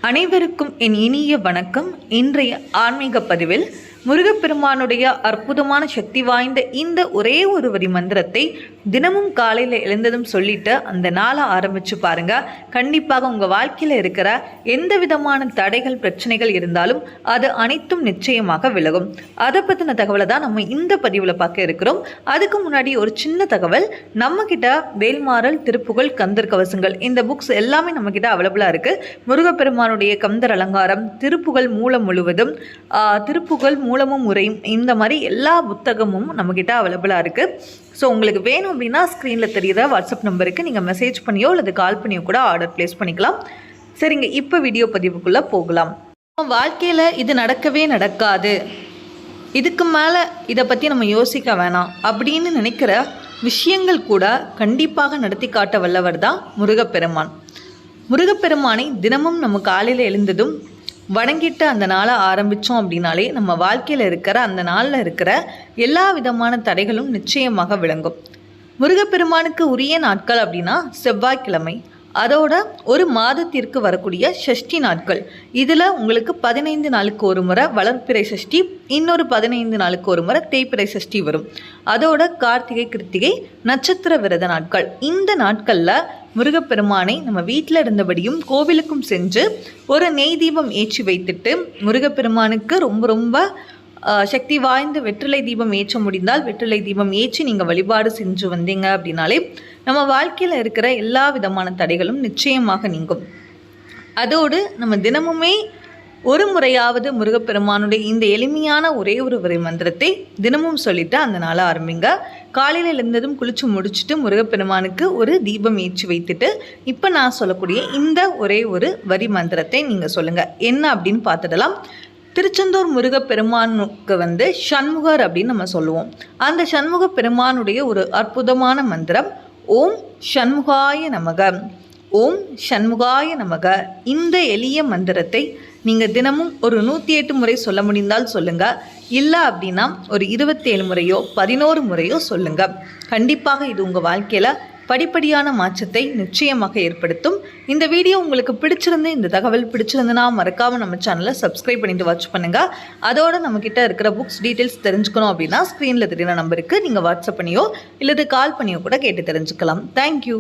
அனைவருக்கும் என் இனிய வணக்கம். இன்றைய ஆன்மீக பதிவில் முருகப்பெருமானுடைய அற்புதமான சக்தி வாய்ந்த இந்த ஒரே ஒரு வரி மந்திரத்தை தினமும் காலையில் எழுந்ததும் சொல்லிட்டு அந்த நாளை ஆரம்பித்து பாருங்கள். கண்டிப்பாக உங்கள் வாழ்க்கையில் இருக்கிற எந்த விதமான தடைகள் பிரச்சனைகள் இருந்தாலும் அது அனைத்தும் நிச்சயமாக விலகும். அதை பற்றின தகவலை தான் நம்ம இந்த பதிவில் பார்க்க இருக்கிறோம். அதுக்கு முன்னாடி ஒரு சின்ன தகவல், நம்மக்கிட்ட வேல்மாறல், திருப்புகழ், கந்தர் கவசங்கள் இந்த புக்ஸ் எல்லாமே நம்மக்கிட்ட அவைலபிளாக இருக்குது. முருகப்பெருமானுடைய கந்தர் அலங்காரம், திருப்புகழ் மூலம் முழுவதும், திருப்புகழ் மூலமும் முறையும், இந்த மாதிரி எல்லா புத்தகமும் நம்மக்கிட்ட அவைலபிளாக இருக்குது. ஸோ உங்களுக்கு வேணும் அப்படின்னா ஸ்க்ரீனில் தெரியுற வாட்ஸ்அப் நம்பருக்கு நீங்கள் மெசேஜ் பண்ணியோ அல்லது கால் பண்ணியோ கூட ஆர்டர் ப்ளேஸ் பண்ணிக்கலாம். சரிங்க, இப்போ வீடியோ பதிவுக்குள்ளே போகலாம். வாழ்க்கையில் இது நடக்கவே நடக்காது, இதுக்கு மேலே இதை பற்றி நம்ம யோசிக்க வேணாம் அப்படின்னு நினைக்கிற விஷயங்கள் கூட கண்டிப்பாக நடத்தி காட்ட வல்லவர் தான் முருகப்பெருமான். முருகப்பெருமானை தினமும் நம்ம காலையில் எழுந்ததும் வணங்கிட்டு அந்த நாளை ஆரம்பித்தோம் அப்படின்னாலே நம்ம வாழ்க்கையில் இருக்கிற அந்த நாளில் இருக்கிற எல்லா விதமான தடைகளும் நிச்சயமாக விளங்கும். முருகப்பெருமானுக்கு உரிய நாட்கள் அப்படின்னா செவ்வாய்க்கிழமை, அதோட ஒரு மாதத்திற்கு வரக்கூடிய சஷ்டி நாட்கள். இதில் உங்களுக்கு 15 நாளுக்கு ஒரு முறை வளர்ப்பிறை சஷ்டி, இன்னொரு 15 நாளுக்கு ஒரு முறை தேய்பிறை சஷ்டி வரும். அதோட கார்த்திகை, கிருத்திகை நட்சத்திர விரத நாட்கள். இந்த நாட்களில் முருகப்பெருமானை நம்ம வீட்டில் இருந்தபடியும் கோவிலுக்கும் சென்று ஒரு நெய் தீபம் ஏற்றி வைத்துட்டு முருகப்பெருமானுக்கு ரொம்ப சக்தி வாய்ந்த வெற்றிலை தீபம் ஏற்ற முடிந்தால் வெற்றிலை தீபம் ஏற்றி நீங்கள் வழிபாடு செஞ்சு வந்தீங்க அப்படின்னாலே நம்ம வாழ்க்கையில் இருக்கிற எல்லா விதமான தடைகளும் நிச்சயமாக நீங்கும். அதோடு நம்ம தினமுமே ஒரு முறையாவது முருகப்பெருமானுடைய இந்த எளிமையான ஒரே ஒரு வரி மந்திரத்தை தினமும் சொல்லிவிட்டு அந்த நாளை ஆரம்பிங்க. காலையில் எழுந்ததும் குளிச்சு முடிச்சுட்டு முருகப்பெருமானுக்கு ஒரு தீபம் ஏற்றி வைத்துட்டு இப்போ நான் சொல்லக்கூடிய இந்த ஒரே ஒரு வரி மந்திரத்தை நீங்கள் சொல்லுங்கள். என்ன அப்படின்னு பார்த்துடலாம். திருச்செந்தூர் முருகப்பெருமானுக்கு சண்முகர் அப்படின்னு நம்ம சொல்லுவோம். அந்த சண்முக பெருமானுடைய ஒரு அற்புதமான மந்திரம் ஓம் சண்முகாய நமக, ஓம் சண்முகாய நமக. இந்த எளிய மந்திரத்தை நீங்கள் தினமும் ஒரு 108 முறை சொல்ல முடிந்தால் சொல்லுங்கள். இல்லை அப்படின்னா ஒரு 27 முறையோ 11 முறையோ சொல்லுங்கள். கண்டிப்பாக இது உங்கள் வாழ்க்கையில் படிப்படியான மாற்றத்தை நிச்சயமாக ஏற்படுத்தும். இந்த வீடியோ உங்களுக்கு பிடிச்சிருந்து, இந்த தகவல் பிடிச்சிருந்துன்னா மறக்காமல் நம்ம சேனலை சப்ஸ்கிரைப் பண்ணிட்டு வாட்ச் பண்ணுங்கள். அதோட நம்மக்கிட்ட இருக்கிற புக்ஸ் டீட்டெயில்ஸ் தெரிஞ்சுக்கணும் அப்படின்னா ஸ்க்ரீனில் தெரியுற நம்பருக்கு நீங்கள் வாட்ஸ்அப் பண்ணியோ இல்லது கால் பண்ணியோ கூட கேட்டு தெரிஞ்சுக்கலாம். தேங்க்யூ.